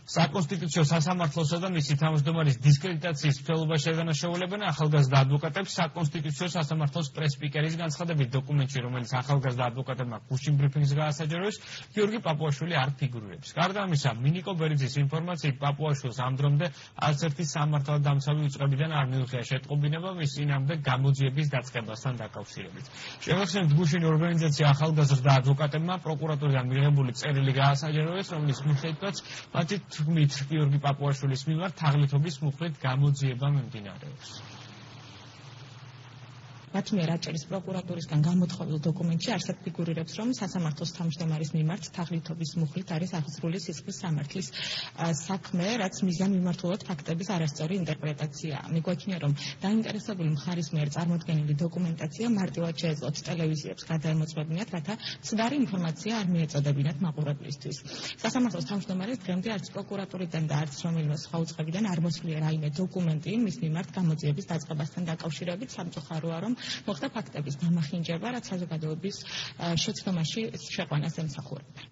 საკონსტიტუციო სასამართლოსა და მისი თავმჯდომარის დისკრედიტაციის მცდელობა შეგვანაშაულებენ ახალგაზრდა ადვოკატებს საკონსტიტუციო სასამართლოს პრეს-სპიკერის განცხადებით დოკუმენტში, რომელიც ახალგაზრდა ადვოკატებმა გუშინ ბრიფინგს გაასაჯაროეს, გიორგი პაპუაშვილი არ ფიგურირებს. გარდა ამისა, მინიკო ბერიძის ინფორმაციით პაპუაშვილს ამ დრომდე არც ერთი სამართალდამცავი უწყებიდან არ მიუღია შეტყობინება მის წინააღმდეგ გამოძიების დაწყებასთან დაკავშირებით. შევახსენებთ, გუშინ ორგანიზაცია ახალგაზრდა ადვოკატებმა პროკურატურიდან მიღებული წერილი გაასაჯაროეს, რომლის მიხედვითაც მათი თქმით გიორგი პაპუაშვილის მიმართ თაღლითობის მუხლით გამოძიება მიმდინარეობს. მათ მიერ აჭარის პროკურატურისგან გამოთხოვილ დოკუმენტში არსად ფიგურირებს, რომ სასამართლოს თავმჯდომარის მიმართ თაღლითობის მუხლით არის აღძრული სისხლის სამართლის საქმე, რაც მიზანმიმართულად ფაქტების არასწორი ინტერპრეტაციაა. მიგვაჩნია, რომ დაინტერესებული მხარის მიერ წარმოდგენილი დოკუმენტაცია მარტივად შეეძლოთ ტელევიზიებს გადაემოწმებინათ, რათა ცდარი ინფორმაცია არ მიეწოდებინათ მაყურებლისთვის. სასამართლოს თავმჯდომარეს დღემდე არც პროკურატურიდან და არც რომელიმე სხვა უწყებიდან არ მოსვლია რაიმე დოკუმენტი მის მიმართ გამოძიების დაწყებასთან დაკავშირებით. სამწუხაროა, რომ მოხდა ფაქტების დამახინჯება, რაც საზოგადოების შეცდომაში შეყვანას ემსახურება.